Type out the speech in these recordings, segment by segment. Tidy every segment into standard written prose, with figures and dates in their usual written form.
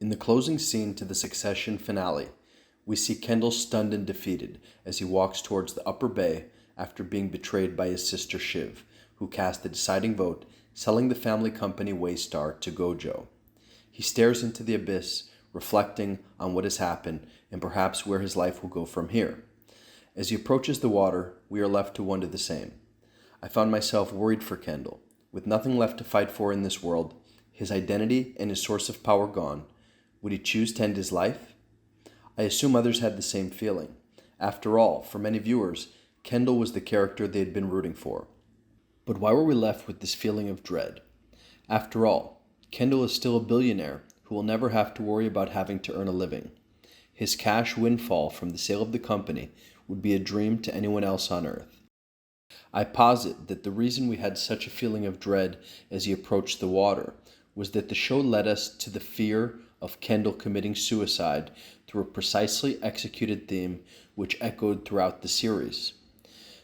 In the closing scene to the Succession finale, we see Kendall stunned and defeated as he walks towards the upper bay after being betrayed by his sister Shiv, who cast the deciding vote, selling the family company Waystar to Gojo. He stares into the abyss, reflecting on what has happened and perhaps where his life will go from here. As he approaches the water, we are left to wonder the same. I found myself worried for Kendall. With nothing left to fight for in this world, his identity and his source of power gone, would he choose to end his life? I assume others had the same feeling. After all, for many viewers, Kendall was the character they had been rooting for. But why were we left with this feeling of dread? After all, Kendall is still a billionaire who will never have to worry about having to earn a living. His cash windfall from the sale of the company would be a dream to anyone else on Earth. I posit that the reason we had such a feeling of dread as he approached the water was that the show led us to the fear of Kendall committing suicide through a precisely executed theme which echoed throughout the series.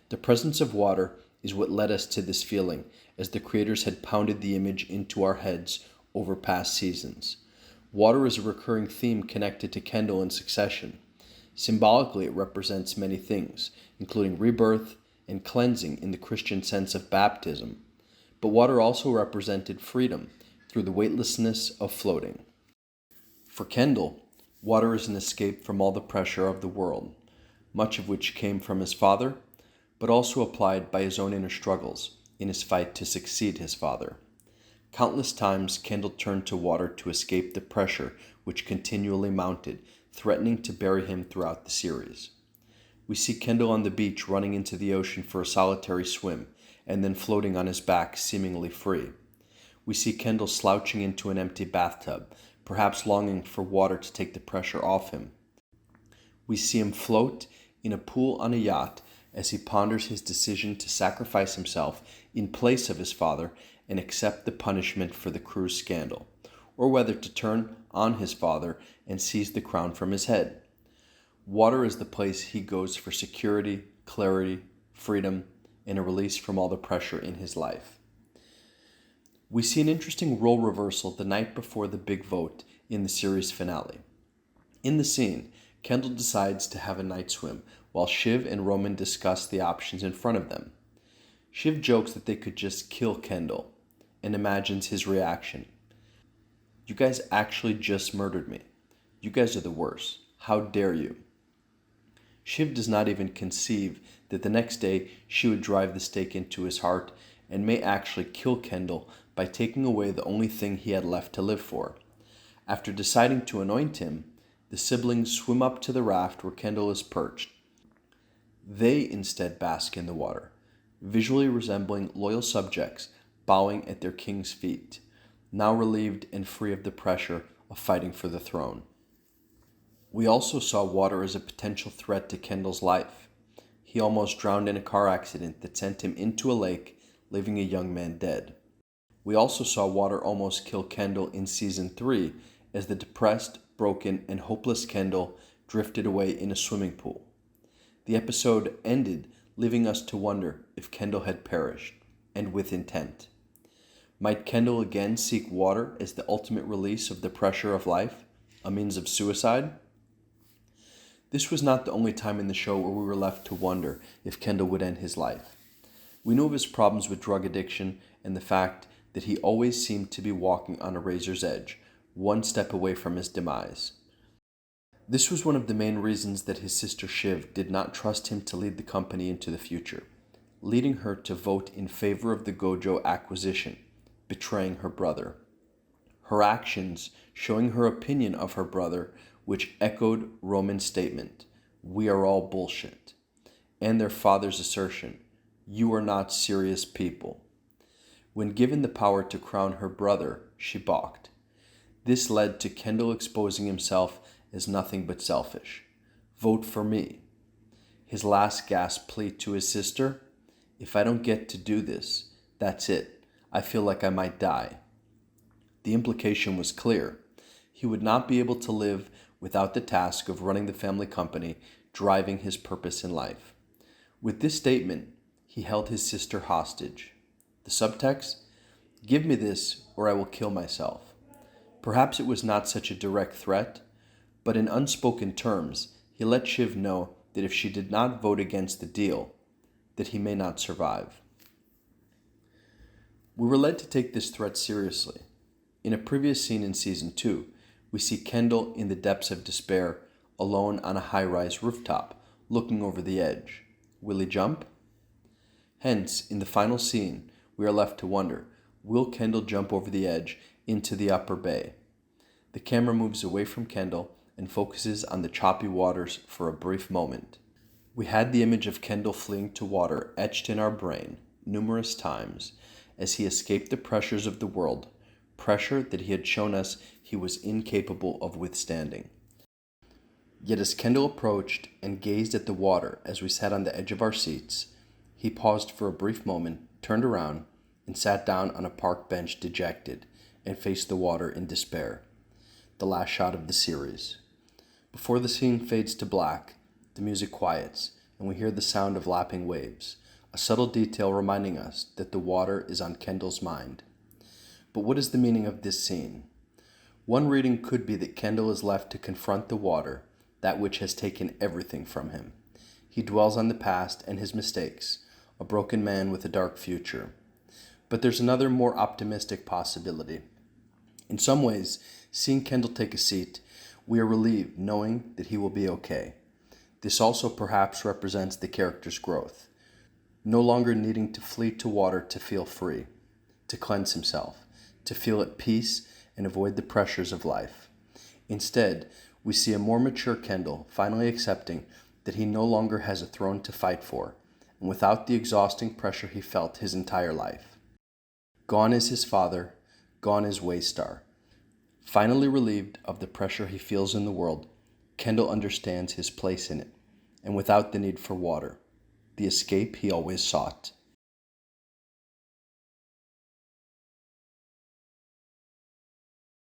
The presence of water is what led us to this feeling, as the creators had pounded the image into our heads over past seasons. Water is a recurring theme connected to Kendall in Succession. Symbolically, it represents many things, including rebirth and cleansing in the Christian sense of baptism. But water also represented freedom through the weightlessness of floating. For Kendall, water is an escape from all the pressure of the world, much of which came from his father, but also applied by his own inner struggles in his fight to succeed his father. Countless times Kendall turned to water to escape the pressure which continually mounted, threatening to bury him throughout the series. We see Kendall on the beach running into the ocean for a solitary swim, and then floating on his back seemingly free. We see Kendall slouching into an empty bathtub, perhaps longing for water to take the pressure off him. We see him float in a pool on a yacht as he ponders his decision to sacrifice himself in place of his father and accept the punishment for the crew's scandal, or whether to turn on his father and seize the crown from his head. Water is the place he goes for security, clarity, freedom, and a release from all the pressure in his life. We see an interesting role reversal the night before the big vote in the series finale. In the scene, Kendall decides to have a night swim while Shiv and Roman discuss the options in front of them. Shiv jokes that they could just kill Kendall and imagines his reaction. "You guys actually just murdered me. You guys are the worst. How dare you?" Shiv does not even conceive that the next day she would drive the stake into his heart and may actually kill Kendall by taking away the only thing he had left to live for. After deciding to anoint him, the siblings swim up to the raft where Kendall is perched. They instead bask in the water, visually resembling loyal subjects bowing at their king's feet, now relieved and free of the pressure of fighting for the throne. We also saw water as a potential threat to Kendall's life. He almost drowned in a car accident that sent him into a lake, leaving a young man dead. We also saw water almost kill Kendall in Season 3 as the depressed, broken, and hopeless Kendall drifted away in a swimming pool. The episode ended, leaving us to wonder if Kendall had perished, and with intent. Might Kendall again seek water as the ultimate release of the pressure of life, a means of suicide? This was not the only time in the show where we were left to wonder if Kendall would end his life. We knew of his problems with drug addiction and the fact that he always seemed to be walking on a razor's edge, one step away from his demise. This was one of the main reasons that his sister Shiv did not trust him to lead the company into the future, leading her to vote in favor of the Gojo acquisition, betraying her brother. Her actions showing her opinion of her brother, which echoed Roman's statement, "We are all bullshit," and their father's assertion, "You are not serious people." When given the power to crown her brother, she balked. This led to Kendall exposing himself as nothing but selfish. "Vote for me." His last gasp plea to his sister, "If I don't get to do this, that's it. I feel like I might die." The implication was clear. He would not be able to live without the task of running the family company, driving his purpose in life. With this statement, he held his sister hostage. The subtext? "Give me this or I will kill myself." Perhaps it was not such a direct threat, but in unspoken terms, he let Shiv know that if she did not vote against the deal, that he may not survive. We were led to take this threat seriously. In a previous scene in Season 2, we see Kendall in the depths of despair, alone on a high-rise rooftop, looking over the edge. Will he jump? Hence, in the final scene, we are left to wonder, will Kendall jump over the edge into the upper bay? The camera moves away from Kendall and focuses on the choppy waters for a brief moment. We had the image of Kendall fleeing to water etched in our brain numerous times as he escaped the pressures of the world, pressure that he had shown us he was incapable of withstanding. Yet as Kendall approached and gazed at the water as we sat on the edge of our seats, he paused for a brief moment, turned around, and sat down on a park bench dejected and faced the water in despair. The last shot of the series. Before the scene fades to black, the music quiets, and we hear the sound of lapping waves, a subtle detail reminding us that the water is on Kendall's mind. But what is the meaning of this scene? One reading could be that Kendall is left to confront the water, that which has taken everything from him. He dwells on the past and his mistakes, a broken man with a dark future. But there's another more optimistic possibility. In some ways, seeing Kendall take a seat, we are relieved knowing that he will be okay. This also perhaps represents the character's growth, no longer needing to flee to water to feel free, to cleanse himself, to feel at peace and avoid the pressures of life. Instead, we see a more mature Kendall finally accepting that he no longer has a throne to fight for, and without the exhausting pressure he felt his entire life. Gone is his father, gone is Waystar. Finally relieved of the pressure he feels in the world, Kendall understands his place in it, and without the need for water, the escape he always sought.